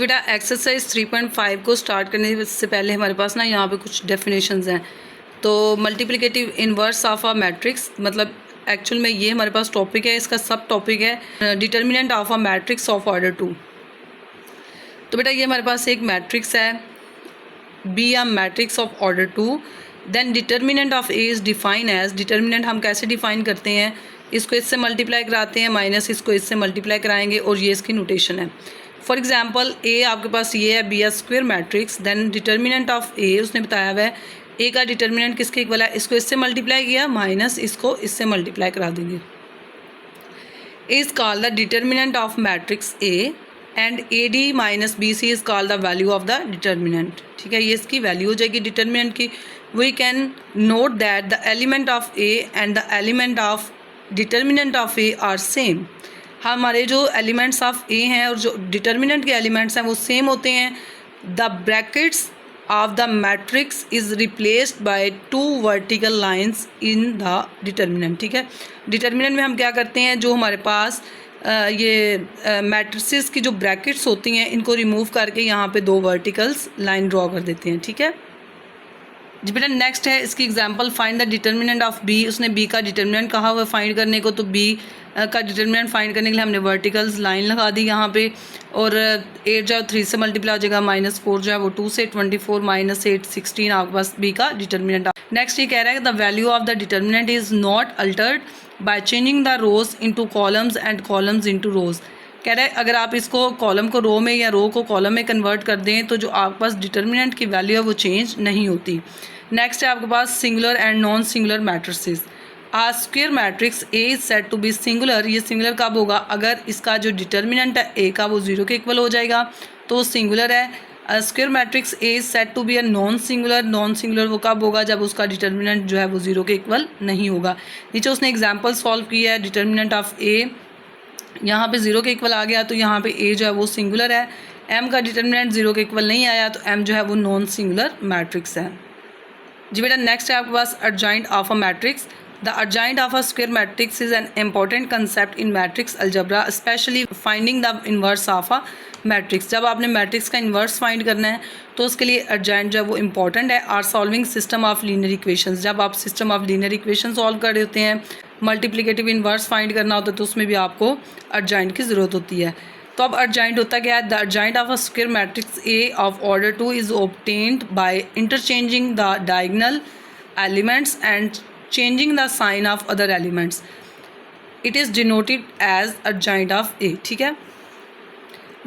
बेटा एक्सरसाइज 3.5 को स्टार्ट करने से पहले हमारे पास ना यहाँ पे कुछ डेफिनेशंस हैं। तो multiplicative inverse of a matrix, मतलब एक्चुअल में ये हमारे पास टॉपिक है, इसका सब टॉपिक है determinant of a matrix of order 2। तो बेटा ये हमारे पास एक मैट्रिक्स है be a matrix of order 2, then determinant of A is define as, determinant हम कैसे डिफाइन करते हैं, इसको इससे मल्टीप्लाई कराते हैं माइनस इसको इससे मल्टीप्लाई कराएंगे और ये इसकी नोटेशन है। फॉर एग्जांपल ए आपके पास ये है be a square matrix, then determinant of A उसने बताया हुआ है ए का डिटर्मिनेंट किसके इक्वल है, इसको इससे मल्टीप्लाई किया माइनस इसको इससे मल्टीप्लाई करा देंगे। A is called the determinant of matrix A and a d minus b c is called the value of the determinant. ठीक है, ये इसकी वैल्यू हो जाएगी डिटर्मिनेंट की। We can note that the element of A and the element of determinant of A are same. हमारे जो elements of ए हैं और जो डिटर्मिनेंट के एलिमेंट्स हैं वो सेम होते हैं। The brackets of the matrix is replaced by 2 vertical lines in the determinant. ठीक है, डिटर्मिनेंट में हम क्या करते हैं, जो हमारे पास ये मैट्रिसेस की जो ब्रैकेट्स होती हैं इनको रिमूव करके यहाँ पे 2 वर्टिकल्स लाइन ड्रॉ कर देते हैं। ठीक है जी बेटा, नेक्स्ट है इसकी example find the determinant of B. उसने बी का डिटर्मिनेंट कहा हुआ फाइंड करने को, तो बी का डिटर्मिनेंट फाइंड करने के लिए हमने वर्टिकल्स लाइन लगा दी यहाँ पे, और 8 जो है 3 से मल्टीप्लाई हो जाएगा, -4 जो है वो 2 से, 24 - 8 16 आपके पास बी का डिटर्मिनेंट। नेक्स्ट ये कह रहा है कि the value of the determinant is not Altered by changing the rose into columns and columns into रोज। कह रहा है अगर आप इसको कॉलम को रो में या रो को कॉलम में कन्वर्ट कर दें तो जो आपके पास डिटर्मिनेंट की वैल्यू है वो चेंज नहीं होती। नेक्स्ट है आपके पास singular and non singular matrices. A square matrix A is set to be singular. ये सिंगुलर कब होगा, अगर इसका जो डिटर्मिनेंट है ए का वो 0 के इक्वल हो जाएगा तो वो सिंगुलर है। Square matrix A is set to be a non singular. Non singular वो कब होगा, जब उसका डिटर्मिनेंट जो है वो 0 के इक्वल नहीं होगा। नीचे उसने एग्जाम्पल सॉल्व किया है, डिटर्मिनेंट ऑफ ए यहाँ पे 0 के इक्वल आ गया तो यहाँ पे ए जो है वो सिंगुलर है। एम का डिटर्मिनेंट 0 के इक्वल नहीं आया तो एम जो है वो नॉन सिंगुलर मैट्रिक्स है। जी बेटा, नेक्स्ट है आपके पास adjoint of a matrix. The adjoint of a square matrix is an important concept in matrix algebra, specially finding the inverse of a matrix. जब आपने मैट्रिक्स का इन्वर्स फाइंड करना है तो उसके लिए अर्जाइंट जो है वो इंपॉर्टेंट है। Or solving system of linear equations, जब आप system of linear equation solve कर रहे होते हैं, मल्टीप्लिकेटिव इन्वर्स फाइंड करना होता है तो उसमें भी आपको अर्जाइंट की ज़रूरत होती है। तो अब अर्जाइंट होता क्या है, the adjoint of a square matrix A of order 2 is obtained by interchanging the diagonal elements and changing the sign of other elements. It is denoted as adjoint of A. ठीक है,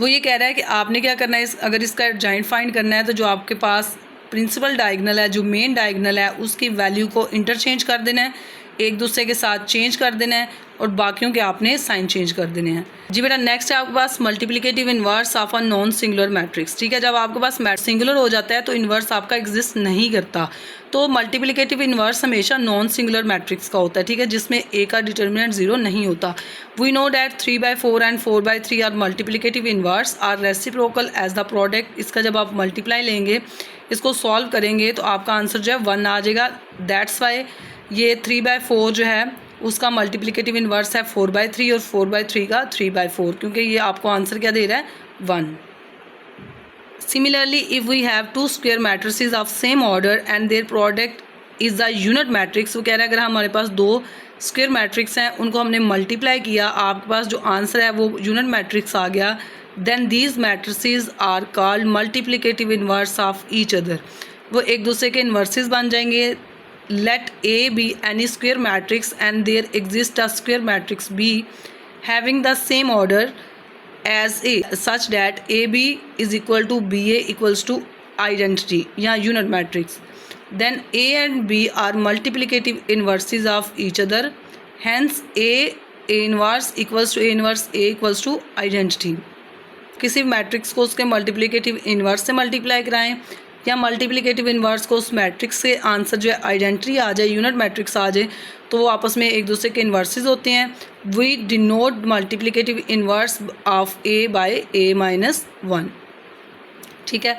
वो ये कह रहा है कि आपने क्या करना है, अगर इसका अर्जाइंट फाइंड करना है तो जो आपके पास प्रिंसिपल डायगोनल है, जो मेन डायगोनल है, उसकी वैल्यू को इंटरचेंज कर देना है, एक दूसरे के साथ चेंज कर देना है और बाकियों के आपने साइन चेंज कर देने हैं। जी बेटा, नेक्स्ट है आपके पास multiplicative inverse of a non singular matrix. ठीक है, जब आपके पास सिंगुलर हो जाता है तो इन्वर्स आपका एग्जिस्ट नहीं करता। तो मल्टीप्लिकेटिव इन्वर्स हमेशा नॉन सिंगुलर मैट्रिक्स का होता है। ठीक है, जिसमें ए का डिटर्मिनेंट 0 नहीं होता। We know that 3/4 and 4/3 are multiplicative inverse or reciprocal as the product. इसका जब आप मल्टीप्लाई लेंगे, इसको सॉल्व करेंगे तो आपका आंसर जो है 1 आ जाएगा। दैट्स वाई ये 3/4 जो है उसका मल्टीप्लिकेटिव इन्वर्स है 4/3 और 4/3 का 3/4, क्योंकि ये आपको आंसर क्या दे रहा है, 1। Similarly if we have 2 square matrices of same order and their product is the unit matrix. वो कह रहा है अगर हमारे पास 2 स्क्वायर मैट्रिक्स हैं, उनको हमने मल्टीप्लाई किया, आपके पास जो आंसर है वो यूनिट मैट्रिक्स आ गया, then these matrices are called multiplicative inverse of each other. वो एक दूसरे के इन्वर्सेस बन जाएंगे। Let A be any square matrix and there exists a square matrix B having the same order as A such that AB is equal to BA equals to identity या unit matrix. Then A and B are multiplicative inverses of each other. Hence A inverse equals to A inverse A equals to identity. किसी matrix को उसके multiplicative inverse से multiply कराएं या multiplicative inverse को उस matrix से आंसर जो है आइडेंटिटी आ जाए, यूनिट मैट्रिक्स आ जाए, तो वो आपस में एक दूसरे के इन्वर्सेस होते हैं। We denote multiplicative inverse of A by A-1। ठीक है,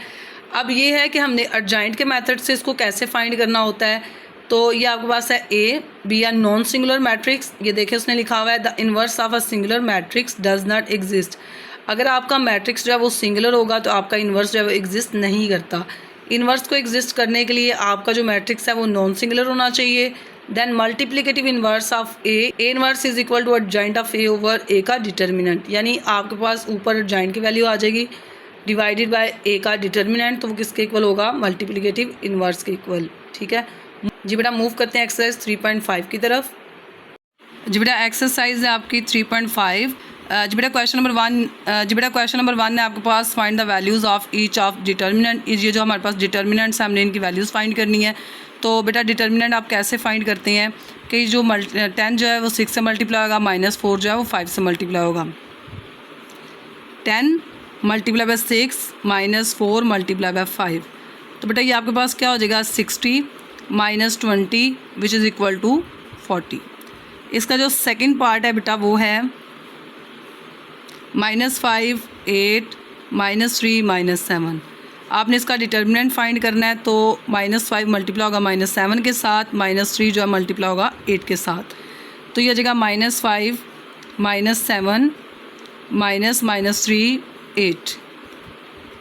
अब ये है कि हमने अर्जाइंट के मेथड से इसको कैसे फाइंड करना होता है। तो ये आपके पास है ए बी या नॉन सिंगुलर मैट्रिक्स। ये देखिए उसने लिखा हुआ है the inverse of a singular matrix does not exist. अगर आपका मैट्रिक्स जो है वो सिंगुलर होगा तो आपका इन्वर्स जो है वो एग्जिस्ट नहीं करता। इन्वर्स को एग्जिस्ट करने के लिए आपका जो मैट्रिक्स है वो नॉन सिंगुलर होना चाहिए। Then multiplicative inverse of A inverse is equal to adjoint of A over A का डिटर्मिनेंट, यानी आपके पास ऊपर एडजॉइंट की वैल्यू आ जाएगी डिवाइडेड बाय ए का डिटर्मिनेंट, तो वो किसके इक्वल होगा, मल्टीप्लिकेटिव इन्वर्स के इक्वल। ठीक है जी बेटा, मूव करते हैं एक्सरसाइज 3.5 की तरफ। जी बेटा एक्सरसाइज है आपकी 3.5। जी बेटा क्वेश्चन नंबर 1 है आपके पास find the values of each of determinant. ये जो हमारे पास डिटर्मिनेंट्स हैं हमने इनकी वैल्यूज़ फाइंड करनी है। तो बेटा डिटर्मिनेंट आप कैसे फाइंड करते हैं कि जो 10 जो है वो 6 से मल्टीप्लाई होगा, -4 जो है वो 5 से मल्टीप्लाई होगा। 10 मल्टीप्लाई बाय 6 -4 मल्टीप्लाई बाय 5, तो बेटा ये आपके पास क्या हो जाएगा 60 -20 विच इज़ इक्वल टू 40। इसका जो सेकंड पार्ट है बेटा वो है -5 8 -3 -7। आपने इसका डिटर्मिनेंट फाइंड करना है, तो -5 मल्टीप्लाई होगा -7 के साथ, -3 जो है मल्टीप्लाई होगा 8 के साथ, तो ये आ जाएगा -5 -7 -3 8।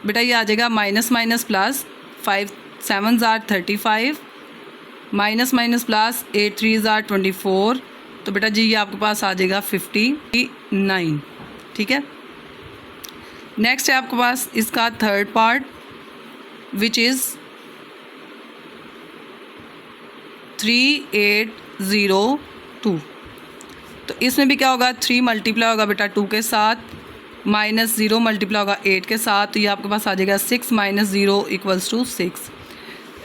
बेटा ये आ जाएगा माइनस माइनस प्लस 5 7 ज़ार 35 माइनस माइनस प्लस 8 3 ज़ार 24, तो बेटा जी ये आपके पास आ जाएगा 59। ठीक है, नेक्स्ट है आपके पास इसका थर्ड पार्ट विच इज़ 3802। तो इसमें भी क्या होगा 3 मल्टीप्लाई होगा बेटा 2 के साथ, -0 मल्टीप्लाई होगा 8 के साथ, तो ये आपके पास आ जाएगा 6 -0 इक्वल्स टू 6।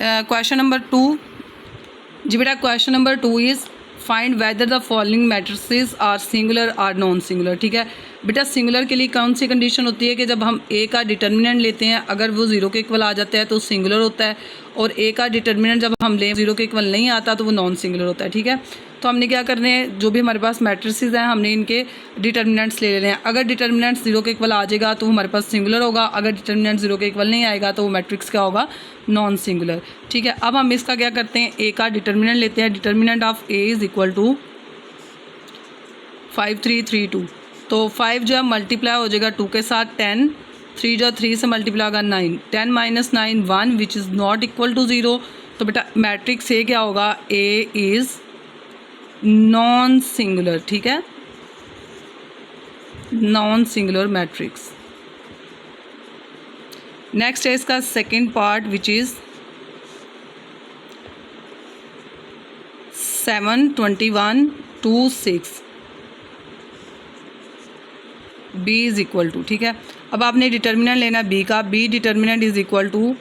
क्वेश्चन नंबर 2 जी बेटा question number 2 is find whether the following matrices are singular or non singular. ठीक है बेटा, सिंगुलर के लिए कौन सी कंडीशन होती है कि जब हम ए का डिटर्मिनेंट लेते हैं अगर वो 0 के इक्वल आ जाता है तो सिंगुलर होता है, और ए का डिटर्मिनेंट जब हम लें 0 के इक्वल नहीं आता तो वो नॉन सिंगुलर होता है। ठीक है, तो हमने क्या करने हैं, जो भी हमारे पास मैट्रिसेस हैं हमने इनके डिटर्मिनेंट्स ले लेने हैं। अगर डिटर्मिनेंट 0 के इक्वल आ जाएगा तो हमारे पास सिंगुलर होगा, अगर डिटर्मिनेंट 0 के इक्वल नहीं आएगा तो वो मैट्रिक्स क्या होगा, नॉन सिंगुलर। ठीक है, अब हम इसका क्या करते हैं, ए का डिटर्मिनेंट लेते हैं। Determinant of A is equal to 5332, तो 5 जो है मल्टीप्लाई हो जाएगा 2 के साथ 10, 3 जो 3 से मल्टीप्लाई होगा 9, 10 - 9 1 which is not equal to 0। तो बेटा मैट्रिक्स ए क्या होगा, ए इज़ नॉन सिंगुलर। ठीक है, नॉन सिंगुलर मैट्रिक्स। नेक्स्ट है इसका second part which is 7 21 2 6 B is equal to. ठीक है, अब आपने डिटर्मिनेंट लेना बी का, B determinant is equal to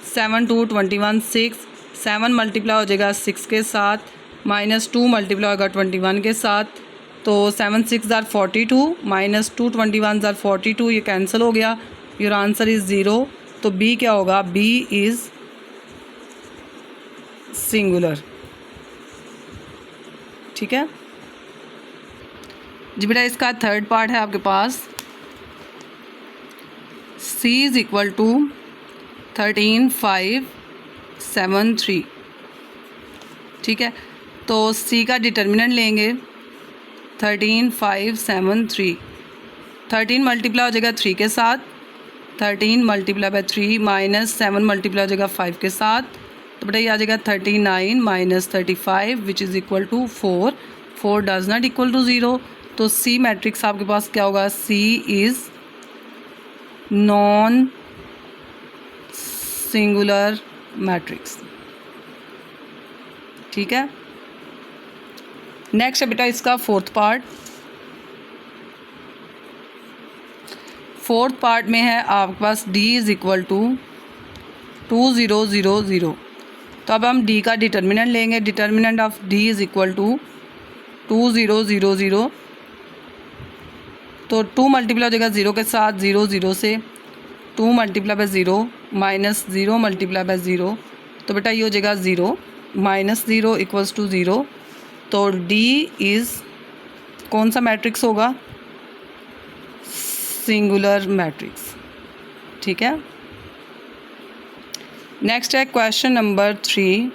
7 2 21 6, 7 multiply हो जाएगा 6 के साथ, -2 मल्टीप्लाई होगा 21 के साथ, तो 7 6 ज़ार 42 -2 21 ज़ार 42, ये कैंसिल हो गया, योर आंसर इज़ 0। तो बी क्या होगा, बी इज़ सिंगुलर। ठीक है जी बेटा, इसका थर्ड पार्ट है आपके पास C इज़ इक्वल टू 13 5 7 3। ठीक है, तो C का डिटर्मिनेंट लेंगे 13 5 7 3, 13 मल्टीप्लाई हो जाएगा 3 के साथ, 13 मल्टीप्लाई बाय 3 -7 मल्टीप्लाई हो जाएगा 5 के साथ, तो बेटा ये आ जाएगा 39 - 35 which is equal to 4, 4 does not equal to 0। तो सी मैट्रिक्स आपके पास क्या होगा, C is non singular matrix. ठीक है, नेक्स्ट है बेटा इसका फोर्थ पार्ट। फोर्थ पार्ट में है आपके पास D इज़ इक्वल टू 2 0 0 0। तो अब हम D का डिटर्मिनेंट लेंगे। Determinant of D is equal to 2 0 0 0, तो 2 मल्टीप्लाई हो जाएगा 0 के साथ, 0 0 से 2 मल्टीप्लाई बाय 0 -0 मल्टीप्लाई बाय 0, तो बेटा ये हो जाएगा 0 -0 इक्वल्स टू 0। तो D इज़ कौन सा मैट्रिक्स होगा, सिंगुलर मैट्रिक्स। ठीक है, नेक्स्ट है क्वेश्चन नंबर 3।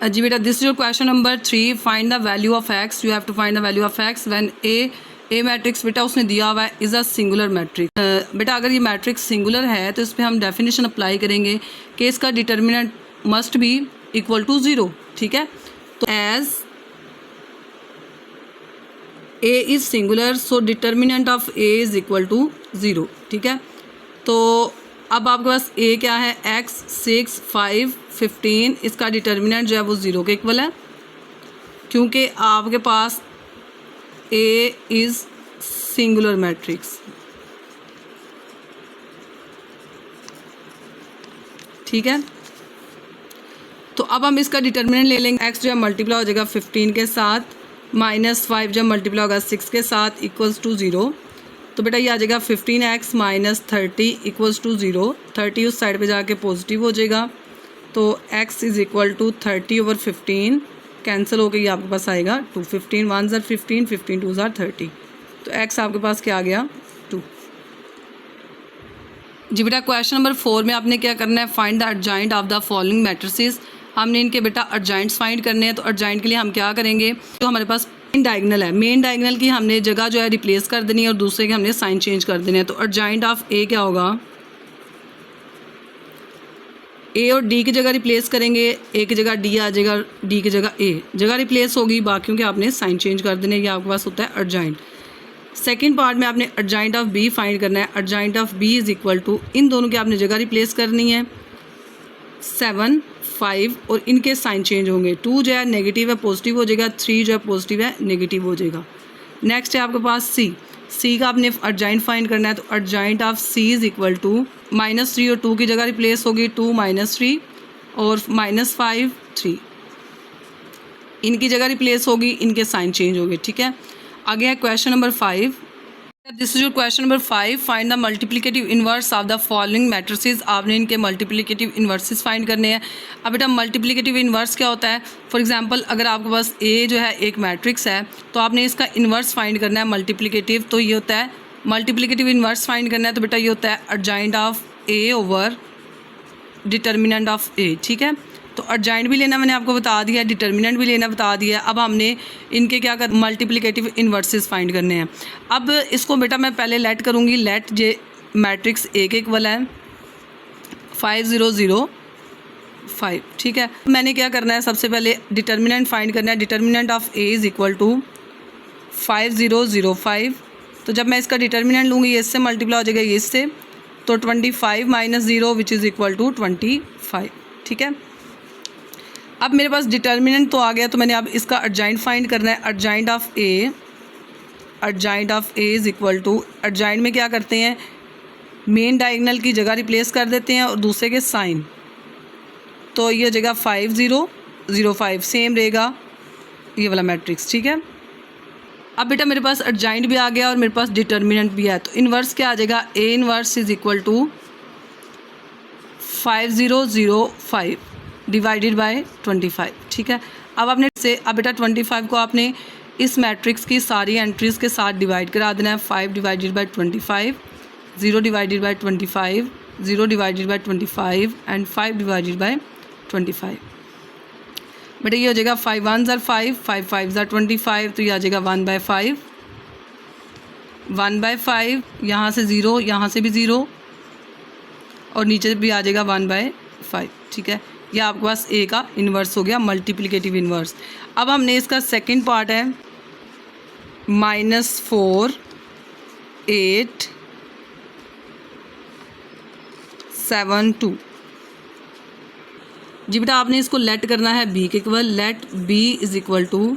जी बेटा this is your question number 3, find the value of x। You have to find the value of x when a A matrix बेटा उसने दिया हुआ है इज़ अ सिंगुलर मैट्रिक्स। बेटा अगर ये मैट्रिक्स सिंगुलर है तो इस पर हम डेफिनेशन अप्लाई करेंगे कि इसका determinant must be equal to 0, ठीक है। तो as A is singular so determinant of A is equal to 0, ठीक है। तो अब आपके पास ए क्या है, x 6 5 15, इसका डिटर्मिनेंट जो है वो 0 के इक्वल है, क्योंकि आपके पास ए इज़ सिंगुलर मैट्रिक्स, ठीक है। तो अब हम इसका डिटर्मिनेंट ले लेंगे, x जो है मल्टीप्लाई हो जाएगा 15 के साथ, -5 जब मल्टीप्लाई होगा 6 के साथ इक्वल्स टू 0। तो बेटा ये आ जाएगा 15x - 30 इक्वल्स टू 0। 30 उस साइड पे जाके पॉजिटिव हो जाएगा, तो x is equal to 30/15 cancel हो गई, आपके पास आएगा 2। 15 1 * 15, 15 2 * 30, तो x आपके पास क्या आ गया 2। जी बेटा क्वेश्चन नंबर 4 में आपने क्या करना है, find the adjoint of the following matrices. हमने इनके बेटा एडजॉइंट्स फाइंड करने हैं। तो एडजॉइंट के लिए हम क्या करेंगे, तो हमारे पास मेन डायगोनल है, मेन डायगोनल की हमने जगह जो है रिप्लेस कर देनी है और दूसरे के हमने साइन चेंज कर देने हैं। तो एडजॉइंट ऑफ ए क्या होगा, ए और डी की जगह रिप्लेस करेंगे, ए की जगह डी आ जाएगा, डी की जगह ए, जगह रिप्लेस होगी, बाकियों के आपने साइन चेंज कर देने, ये आपके पास होता है एडजॉइंट। सेकंड पार्ट में आपने एडजॉइंट ऑफ बी फाइंड करना है। Adjoint of B is equal to, इन दोनों की आपने जगह रिप्लेस करनी है, 7 5 और इनके साइन चेंज होंगे, 2 जो है नेगेटिव है पॉजिटिव हो जाएगा, 3 जो है पॉजिटिव है नेगेटिव हो जाएगा। नेक्स्ट है आपके पास सी का आपने एडजॉइंट फाइंड करना है। तो adjoint of C is equal to -3 और 2 की जगह रिप्लेस होगी, 2 - 3 और -5 3, इनकी जगह रिप्लेस होगी, इनके साइन चेंज होंगे, ठीक है। आगे है question number 5। This is your question number 5, find the multiplicative inverse of the following matrices. आपने इनके मल्टीप्लिकेटिव इन्वर्सेस फाइंड करने हैं। अब बेटा मल्टीप्लिकेटिव इन्वर्स क्या होता है, फॉर एग्जांपल अगर आपके पास ए जो है एक मैट्रिक्स है तो आपने इसका इन्वर्स फाइंड करना है मल्टीप्लिकेटिव, तो ये होता है मल्टीप्लिकेटिव इन्वर्स फाइंड करना है। तो बेटा ये होता है adjoint of A over determinant of A, ठीक है। तो एडजॉइंट भी लेना मैंने आपको बता दिया, डिटर्मिनेंट भी लेना बता दिया। अब हमने इनके क्या कर मल्टीप्लिकेटिव इन्वर्सेस फाइंड करने हैं। अब इसको बेटा मैं पहले लेट करूँगी, लेट जे मैट्रिक्स ए के इक्वल है 5 0 0 5, ठीक है। मैंने क्या करना है, सबसे पहले डिटर्मिनेंट फाइंड करना है। Determinant of A is equal to 5 0 0 5। तो जब मैं इसका डिटर्मिनेंट लूँगी, इससे मल्टीप्लाई हो जाएगा ये इससे, तो 25 - 0 विच इज़ इक्वल टू 25, ठीक है। अब मेरे पास डिटर्मिनेंट तो आ गया, तो मैंने अब इसका एडजॉइंट फाइंड करना है। Adjoint of A is equal to, adjoint में क्या करते हैं, मेन डायगोनल की जगह रिप्लेस कर देते हैं और दूसरे के साइन, तो ये जगह 5 0 0 5 सेम रहेगा ये वाला मैट्रिक्स, ठीक है। अब बेटा मेरे पास एडजॉइंट भी आ गया और मेरे पास डिटर्मिनेंट भी है, तो इन्वर्स क्या आ जाएगा, A inverse is equal to 5 0 0 5 divided by 25, ठीक है। अब आपने से अब बेटा 25 को आपने इस मैट्रिक्स की सारी एंट्रीज़ के साथ डिवाइड करा देना है। 5 divided by 25, 0 divided by 25, 0 divided by 25 and 5 divided by 25। बेटा ये हो जाएगा 5 1 * 5, 5 5 * 25, तो ये आ जाएगा 1/5, 1/5, यहाँ से 0, यहाँ से भी 0 और नीचे भी आ जाएगा 1/5, ठीक है। यह आपके पास ए का इन्वर्स हो गया, मल्टीप्लिकेटिव इन्वर्स। अब हमने इसका सेकंड पार्ट है -4 8 7 2। जी बेटा आपने इसको लेट करना है बी के equal, let B is equal to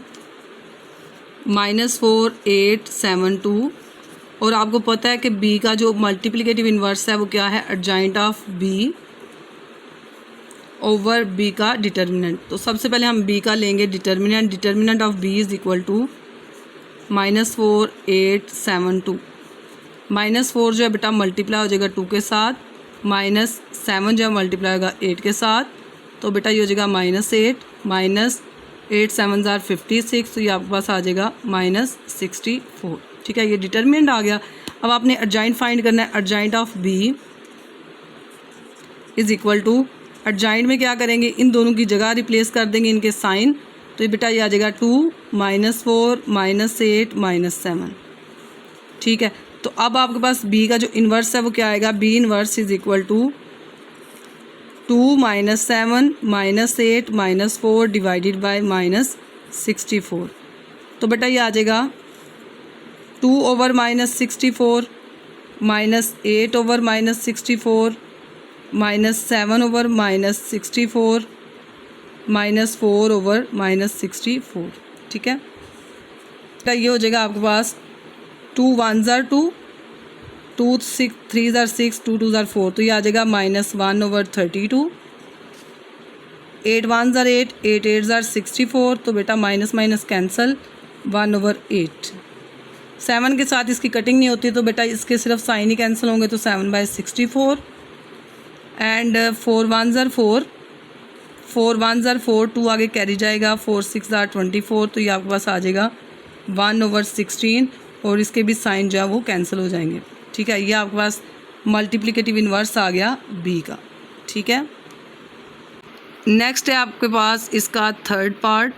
-4 8 7 2। और आपको पता है कि बी का जो मल्टीप्लिकेटिव इन्वर्स है वो क्या है, adjoint of B over B का डिटर्मिनेंट। तो सबसे पहले हम बी का लेंगे determinant. Determinant of B is equal to -4 8 7 2। -4 जो है बेटा मल्टीप्लाई हो जाएगा 2 के साथ, -7 जो है मल्टीप्लाई होगा 8 के साथ, तो बेटा ये हो जाएगा -8 -8 7 * 56, तो ये आपके पास आ जाएगा -64, ठीक है। ये डिटर्मिनेंट आ गया। अब आपने एडजॉइंट फाइंड करना है। Adjoint of B is equal to, adjoint में क्या करेंगे, इन दोनों की जगह रिप्लेस कर देंगे इनके साइन, तो ये बेटा ये आ जाएगा 2 -4 -8 -7, ठीक है। तो अब आपके पास बी का जो इन्वर्स है वो क्या आएगा, B inverse is equal to 2 - 7 - 8 - 4 divided by -64। तो बेटा ये आ जाएगा 2/-64 -8/-64 -7/-64 -4/-64। ठीक है, तो ये हो जाएगा आपके पास 2 1s are 2, 2 3s are 6, 2 2s are 4। तो ये आ जाएगा -1/32। 8 1s are 8, 8 8s are 64। तो बेटा माइनस माइनस कैंसल, 1/8। 7 के साथ इसकी कटिंग नहीं होती तो बेटा इसके सिर्फ साइन ही कैंसिल होंगे, तो 7/64। And 4 1s are 4, 4 1s are 4, 2 आगे कैरी जाएगा, 4 6 are 24। तो ये आपके पास आ जाएगा 1/16, और इसके भी साइन जो है वो कैंसिल हो जाएंगे। ठीक है, ये आपके पास मल्टीप्लिकेटिव इन्वर्स आ गया बी का। ठीक है, नेक्स्ट है आपके पास इसका थर्ड पार्ट।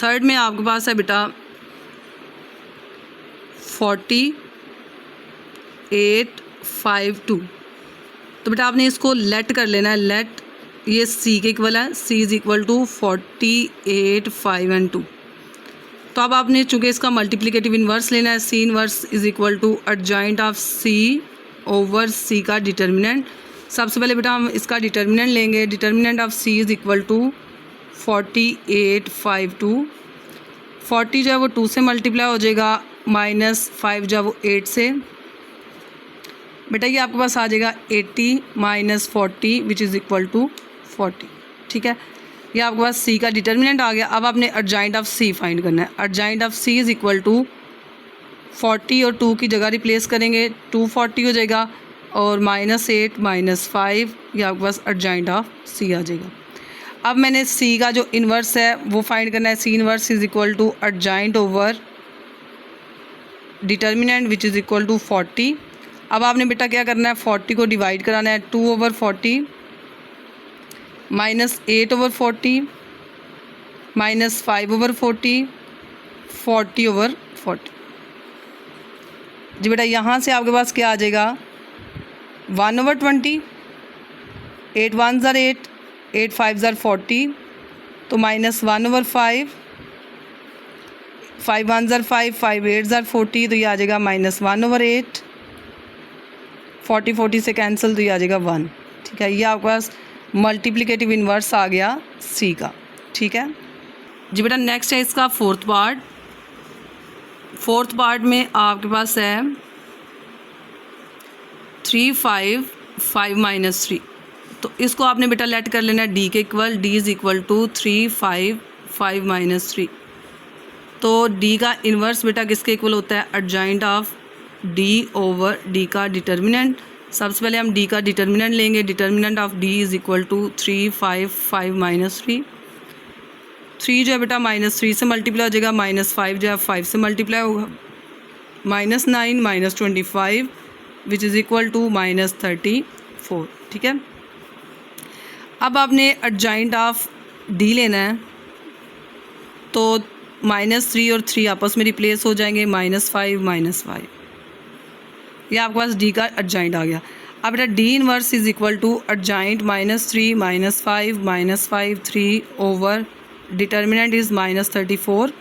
थर्ड में आपके पास है बेटा 4852। तो बेटा आपने इसको लेट कर लेना है, लेट ये सी के इक्वल है, सी इज़ इक्वल टू 48 5 and 2। तो अब आपने चूँकि इसका मल्टीप्लिकेटिव इन्वर्स लेना है, C inverse is equal to adjoint of C over C का डिटर्मिनेंट। सबसे पहले बेटा हम इसका डिटर्मिनेंट लेंगे, determinant of C is equal to 4852। 40 जो है वो 2 से मल्टीप्लाई हो जाएगा, -5 जो है वो 8 से। बेटा ये आपके पास आ जाएगा 80 - 40 विच इज़ इक्वल टू 40। ठीक है, ये आपके पास सी का डिटर्मिनेंट आ गया। अब आपने एडजॉइंट ऑफ सी फाइंड करना है। Adjoint of C is equal to 40 और 2 की जगह रिप्लेस करेंगे, 240 हो जाएगा, और -8 - 5, ये आपके पास एडजॉइंट ऑफ सी आ जाएगा। अब मैंने सी का जो इन्वर्स है वो फाइंड करना है। C inverse is equal to adjoint over determinant which is equal to 40। अब आपने बेटा क्या करना है, 40 को डिवाइड कराना है, 2/40 -8/40 -5/40 40/40। जी बेटा यहाँ से आपके पास क्या आ जाएगा, 1/20, 8 1s are 8, 8 5s are 40, तो -1/5, 5 1s are 5, 5 8s are 40, तो ये आ जाएगा -1/8। 40 40 से कैंसिल, तो ये आ जाएगा 1। ठीक है, ये आपके पास मल्टीप्लिकेटिव इन्वर्स आ गया सी का। ठीक है जी बेटा, नेक्स्ट है इसका फोर्थ पार्ट। फोर्थ पार्ट में आपके पास है 3 5 5 - 3। तो इसको आपने बेटा लेट कर लेना है डी के equal, D is equal to 3 5 5 - 3। तो डी का इन्वर्स बेटा किसके इक्वल होता है, adjoint of D over D का डिटर्मिनेंट। सबसे पहले हम डी का डिटर्मिनेंट लेंगे, determinant of D is equal to 3 5 5 - 3। 3 जो है बेटा -3 से मल्टीप्लाई हो जाएगा, -5 जो है 5 से मल्टीप्लाई होगा, -9 - 25 विच इज़ इक्वल टू -34। ठीक है, अब आपने एडजॉइंट ऑफ डी लेना है, तो -3 और 3 आपस में रिप्लेस हो जाएंगे, -5 -5। ये आपके पास डी का एडजॉइंट आ गया। अब बेटा D inverse is equal to adjoint -3 -5 -5 3 over determinant is -34।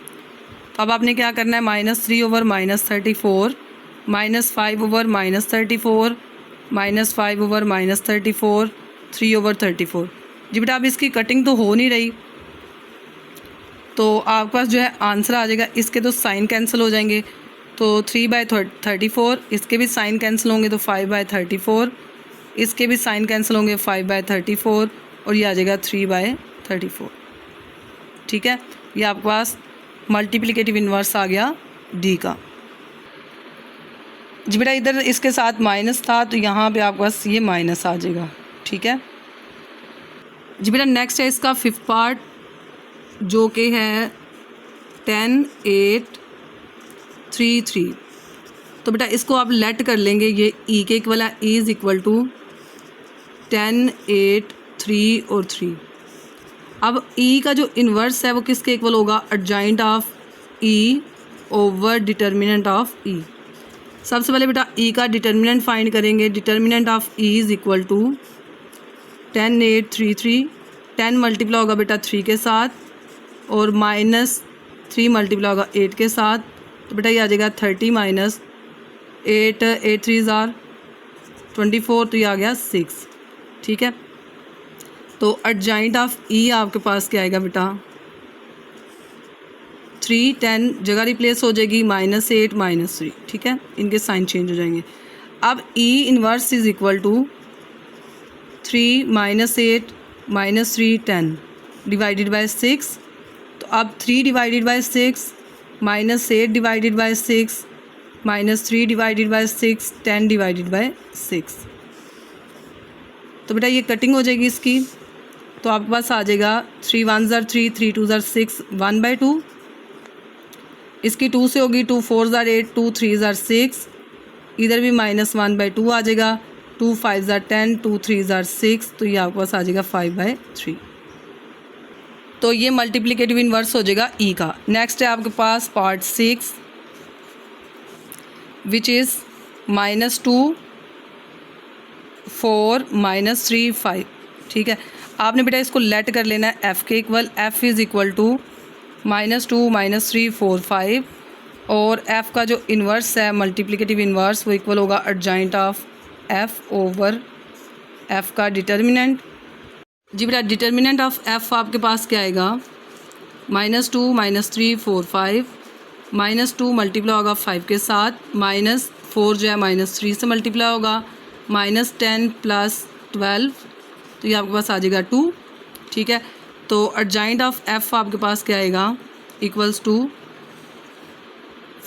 तो अब आपने क्या करना है, -3 ओवर -34, -5 ओवर -34, -5 ओवर -34, 3 ओवर 34। जी बेटा अब इसकी कटिंग तो हो नहीं रही, तो आपके पास जो है आंसर आ जाएगा। इसके तो साइन कैंसिल हो जाएंगे, तो 3/34, इसके भी साइन कैंसिल होंगे तो 5/34, इसके भी साइन कैंसिल होंगे 5/34, और ये आ जाएगा 3/34। ठीक है, ये आपके पास मल्टीप्लिकेटिव इन्वर्स आ गया डी का। जी बेटा इधर इसके साथ माइनस था, तो यहाँ पे आपके पास ये माइनस आ जाएगा। ठीक है जी बेटा, नेक्स्ट है इसका फिफ्थ पार्ट, जो कि है 10 8 3 3। तो बेटा इसको आप लेट कर लेंगे, ये ई के इक्वल है, ई इज़ इक्वल टू 10 8 3 और 3। अब ई का जो इन्वर्स है वो किसके इक्वल होगा, adjoint of E over determinant of E. सबसे पहले बेटा ई का डिटर्मिनेंट फाइंड करेंगे। Determinant of E is equal to 10 8 3 3। 10 multiply होगा बेटा 3 के साथ और माइनस 3 मल्टीप्लाई होगा 8 के साथ, तो बेटा ये आ जाएगा 30 माइनस 8 8 3 ज़ार 24, तो ये आ गया 6। ठीक है, तो एडजॉइंट ऑफ ई आपके पास क्या आएगा बेटा 3 10 जगह रिप्लेस हो जाएगी -8 -3। ठीक है, इनके साइन चेंज हो जाएंगे। अब E inverse is equal to 3 -8 -3 10 divided by 6। तो अब 3 divided by 6 -8 divided by 6 -3 divided by 6 10 divided by 6। तो बेटा ये कटिंग हो जाएगी इसकी, तो आपके पास आ जाएगा 3 1 ज़ार 3 3 2 ज़ार 6 1/2। इसकी 2 से होगी 2 4 ज़ार 8 2 3 ज़ार 6, इधर भी -1/2 आ जाएगा। 2 5 ज़ार 10 2 3 ज़ार 6, तो ये आपके पास आ जाएगा 5/3। तो ये मल्टीप्लिकेटिव इन्वर्स हो जाएगा ई का। नेक्स्ट है आपके पास पार्ट 6 विच इज़ -2 4 -3 5। ठीक है, आपने बेटा इसको लेट कर लेना है एफ़ के equal. F is equal to -2 -3 4 5, और एफ़ का जो इन्वर्स है मल्टीप्लिकेटिव इन्वर्स वो इक्वल होगा adjoint of F over F का डिटर्मिनेंट। जी बेटा डिटर्मिनेंट ऑफ एफ़ आपके पास क्या आएगा -2 -3 4 5, -2 मल्टीप्लाई होगा 5 के साथ, -4 जो है -3 से मल्टीप्लाई होगा, -10 + 12, तो ये आपके पास आ जाएगा 2। ठीक है, तो एडजॉइंट ऑफ एफ़ आपके पास क्या आएगा इक्वल्स टू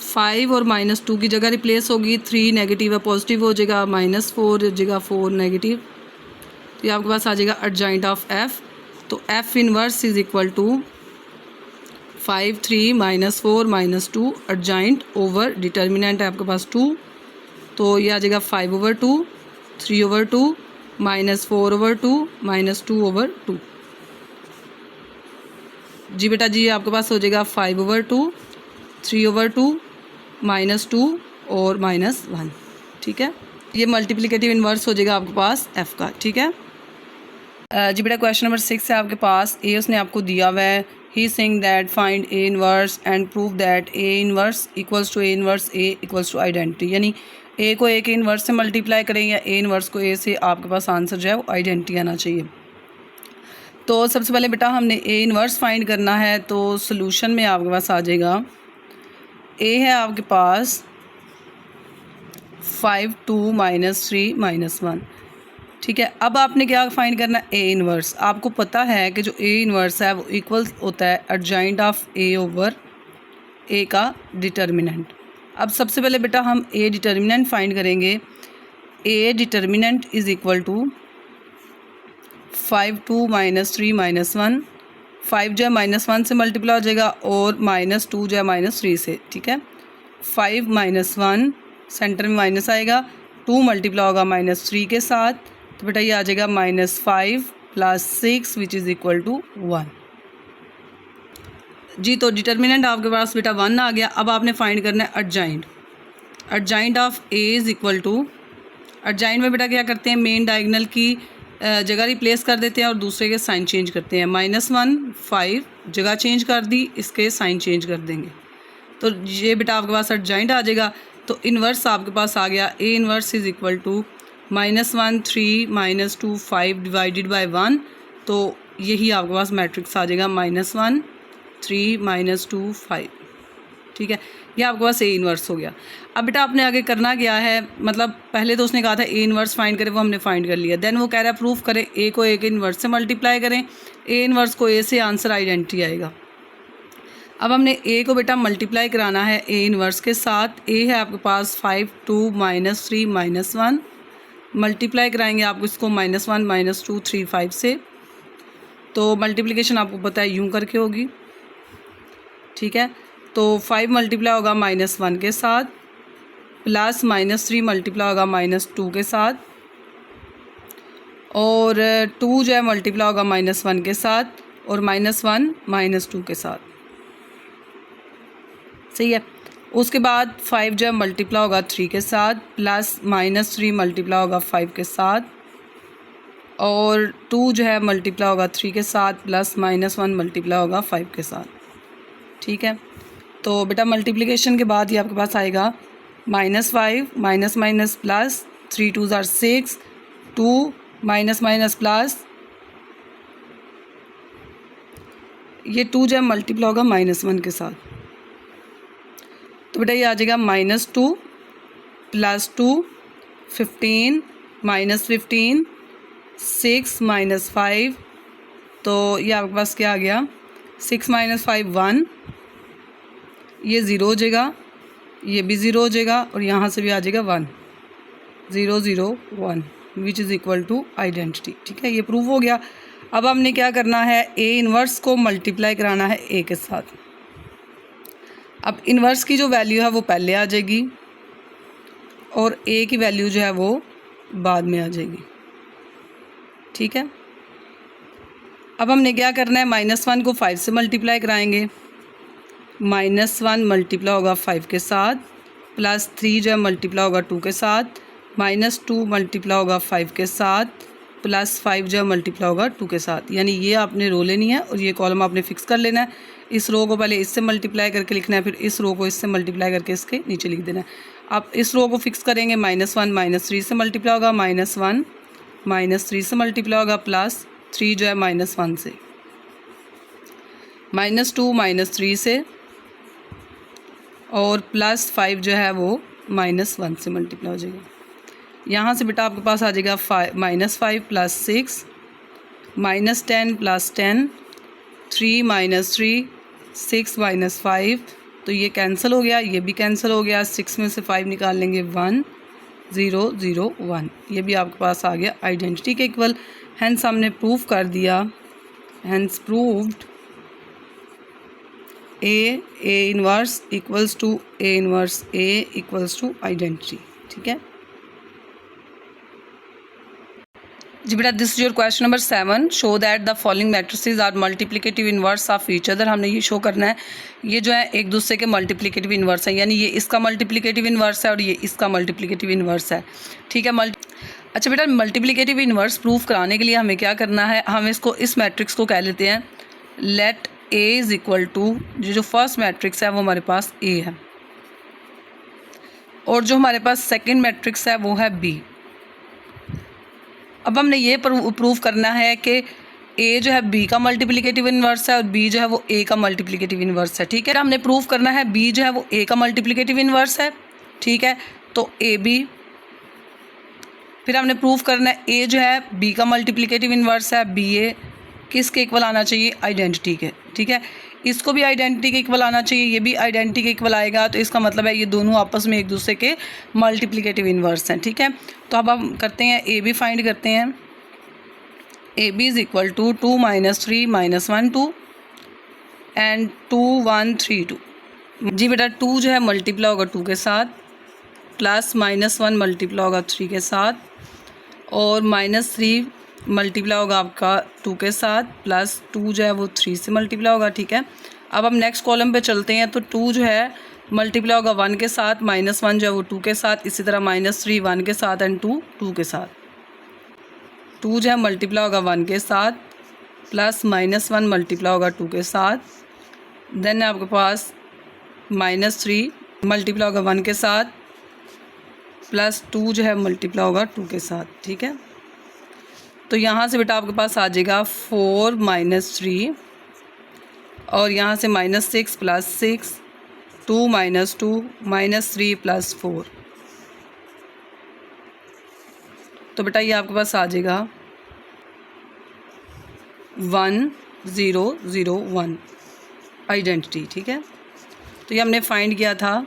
5 और -2 की जगह रिप्लेस होगी, 3 नेगेटिव है पॉजिटिव हो जाएगा, -4 हो जाएगा 4 नेगेटिव, तो ये आपके पास आ जाएगा एडजॉइंट ऑफ एफ़। तो F inverse is equal to 5 3 -4 -2 adjoint over determinant है आपके पास 2, तो ये आ जाएगा 5/2 3/2 -4/2 -2/2। जी बेटा जी आपके पास हो जाएगा 5/2 3/2 -2 और -1। ठीक है, ये मल्टीप्लिकेटिव इन्वर्स हो जाएगा आपके पास एफ़ का। ठीक है, जी बेटा क्वेश्चन नंबर 6 है आपके पास। ए उसने आपको दिया हुआ है, he saying that find A inverse and prove that A inverse equals to A inverse A equals to identity. यानी ए को ए के इनवर्स से मल्टीप्लाई करें या ए इनवर्स को ए से, आपके पास आंसर जो है वो आइडेंटिटी आना चाहिए। तो सबसे पहले बेटा हमने ए इनवर्स फाइंड करना है, तो सोल्यूशन में आपके पास आ जाएगा ए है आपके पास 5 2 -3 -1। ठीक है, अब आपने क्या फाइंड करना है ए इनवर्स। आपको पता है कि जो ए इनवर्स है वो इक्वल होता है adjoint of A over A का डिटर्मिनेंट। अब सबसे पहले बेटा हम ए डिटर्मिनेंट फाइंड करेंगे। A determinant is equal to 5 2 -3 -1। 5 जो है -1 से मल्टीप्लाई हो जाएगा और -2 जो है -3 से। ठीक है, 5 -1 सेंटर में माइनस आएगा, 2 मल्टीप्लाई होगा -3 के साथ, तो बेटा ये आ जाएगा -5 + 6 विच इज़ इक्वल टू 1। जी तो डिटर्मिनेंट आपके पास बेटा 1 आ गया। अब आपने फाइंड करना है adjoint. Adjoint of A is equal to, adjoint में बेटा क्या करते हैं मेन डायगोनल की जगह रिप्लेस कर देते हैं और दूसरे के साइन चेंज करते हैं। -1 5 जगह चेंज कर दी, इसके साइन चेंज कर देंगे, तो ये बेटा आपके पास एडजॉइंट आ जाएगा। तो इन्वर्स आपके पास आ गया A inverse is equal to -1 3 -2 5 divided by 1, तो यही आपके पास मैट्रिक्स आ जाएगा -1 3 -2 5। ठीक है, ये आपके पास ए इन्वर्स हो गया। अब बेटा आपने आगे करना क्या है, मतलब पहले तो उसने कहा था ए इन्वर्स फाइंड करें, वो हमने फाइंड कर लिया। देन वो कह रहा है प्रूफ करें ए को ए के इन्वर्स से मल्टीप्लाई करें, ए इन्वर्स को ए से, आंसर आइडेंटिटी आएगा। अब हमने ए को बेटा मल्टीप्लाई कराना है ए इन्वर्स के साथ। ए है आपके पास 5 2 -3 -1, मल्टीप्लाई कराएंगे आपको इसको -1 -2 3 5 से, तो मल्टीप्लिकेशन आपको पता है यूँ करके होगी। ठीक है, तो 5 मल्टीप्लाई होगा -1 के साथ, प्लस -3 मल्टीप्लाई होगा -2 के साथ, और 2 जो है मल्टीप्लाई होगा -1 के साथ, और -1 -2 के साथ। सही है, उसके बाद 5 जो है मल्टीप्लाई होगा 3 के साथ, प्लस -3 मल्टीप्लाई होगा 5 के साथ, और 2 जो है मल्टीप्लाई होगा 3 के साथ, प्लस -1 मल्टीप्लाई होगा 5 के साथ। ठीक है, तो बेटा मल्टीप्लिकेशन के बाद ये आपके पास आएगा -5 माइनस माइनस प्लस, 3 2 ज़ार 6, 2 माइनस माइनस प्लस, ये 2 जो है मल्टीप्लाई होगा -1 के साथ, तो बेटा ये आ जाएगा -2 प्लस 2, 15 -15, 6 -5, तो ये आपके पास क्या आ गया, 6 - 5 1, ये 0 हो जाएगा, ये भी 0 हो जाएगा, और यहाँ से भी आ जाएगा 1, 0 0 1 which is equal to identity. ठीक है, ये प्रूव हो गया। अब हमने क्या करना है, ए इन्वर्स को मल्टीप्लाई कराना है ए के साथ। अब इन्वर्स की जो वैल्यू है वो पहले आ जाएगी और ए की वैल्यू जो है वो बाद में आ जाएगी। ठीक है, अब हमने क्या करना है, -1 को 5 से मल्टीप्लाई कराएंगे, -1 मल्टीप्लाई होगा 5 के साथ, प्लस 3 जो है मल्टीप्लाई होगा 2 के साथ, -2 मल्टीप्लाई होगा 5 के साथ, प्लस 5 जो है मल्टीप्लाई होगा 2 के साथ। यानी ये आपने रो लेनी है और ये कॉलम आपने फिक्स कर लेना है। इस रो को पहले इससे मल्टीप्लाई करके लिखना है, फिर इस रो को इससे मल्टीप्लाई करके इसके नीचे लिख देना है। आप इस रो को फिक्स करेंगे, -1 -3 से मल्टीप्लाई होगा, -1 -3 से मल्टीप्लाई होगा, प्लस 3 जो है -1 से, -2 -3 से, और प्लस 5 जो है वो -1 से मल्टीप्लाई हो जाएगा। यहाँ से बेटा आपके पास आ जाएगा -5 प्लस 6, -10 प्लस 10, 3 -3, 6 -5, तो ये कैंसिल हो गया, ये भी कैंसिल हो गया। 6 में से 5 निकाल लेंगे, 1 0 0 1, ये भी आपके पास आ गया आइडेंटिटी के इक्वल। हैंस हमने प्रूव कर दिया, hence proved A inverse equals to A inverse A equals to identity. ठीक है जी बेटा, this is your question number 7। Show that the following matrices are multiplicative inverse of each other. हमने ये show करना है, ये जो है एक दूसरे के मल्टीप्लिकेटिव इनवर्स है, यानी ये इसका मल्टीप्लिकेटिव इनवर्स है और ये इसका मल्टीप्लिकेटिव इनवर्स है। ठीक है, अच्छा बेटा, मल्टीप्लिकेटिव इनवर्स प्रूफ कराने के लिए हमें क्या करना है, हम इसको इस मैट्रिक्स को कह लेते हैं let A is equal to, जो फर्स्ट मैट्रिक्स है वो हमारे पास ए है, और जो हमारे पास सेकेंड मैट्रिक्स है वो है बी। अब हमने ये प्रूव करना है कि ए जो है बी का मल्टीप्लिकेटिव इन्वर्स है और बी जो है वो ए का मल्टीप्लिकेटिव इन्वर्स है। ठीक है, हमने प्रूव करना है बी जो है वो ए का मल्टीप्लिकेटिव इन्वर्स है। ठीक है, तो ए बी, फिर हमने प्रूव करना है ए जो है बी का मल्टीप्लिकेटिव इन्वर्स है, बी ए किसके इक्वल आना चाहिए, आइडेंटिटी के। ठीक है, इसको भी आइडेंटिटी के इक्वल आना चाहिए, ये भी आइडेंटिटी के इक्वल आएगा, तो इसका मतलब है ये दोनों आपस में एक दूसरे के मल्टीप्लिकेटिव इन्वर्स हैं। ठीक है, तो अब हम करते हैं ए बी फाइंड करते हैं। A B is equal to 2 - 3 - 1 2 and 2 1 3 2। जी बेटा, 2 जो है मल्टीप्लाई होगा 2 के साथ, प्लस -1 मल्टीप्लाई होगा 3 के साथ, और -3 मल्टीप्लाई होगा आपका 2 के साथ, प्लस 2 जो है वो 3 से मल्टीप्लाई होगा। ठीक है, अब हम नेक्स्ट कॉलम पे चलते हैं, तो 2 जो है मल्टीप्लाई होगा 1 के साथ, -1 जो है वो 2 के साथ, इसी तरह -3 1 के साथ एंड 2 2 के साथ। 2 जो है मल्टीप्लाई होगा 1 के साथ, प्लस -1 मल्टीप्लाई होगा 2 के साथ, देन आपके पास -3 मल्टीप्लाई होगा 1 के साथ, प्लस 2 जो है मल्टीप्लाई होगा 2 के साथ। ठीक है, तो यहाँ से बेटा आपके पास आ जाएगा 4 - 3, और यहाँ से -6 प्लस 6, 2 - 2 -3 प्लस 4, तो बेटा ये आपके पास आ जाएगा 1 0 0 1 आइडेंटिटी। ठीक है, तो ये हमने फाइंड किया था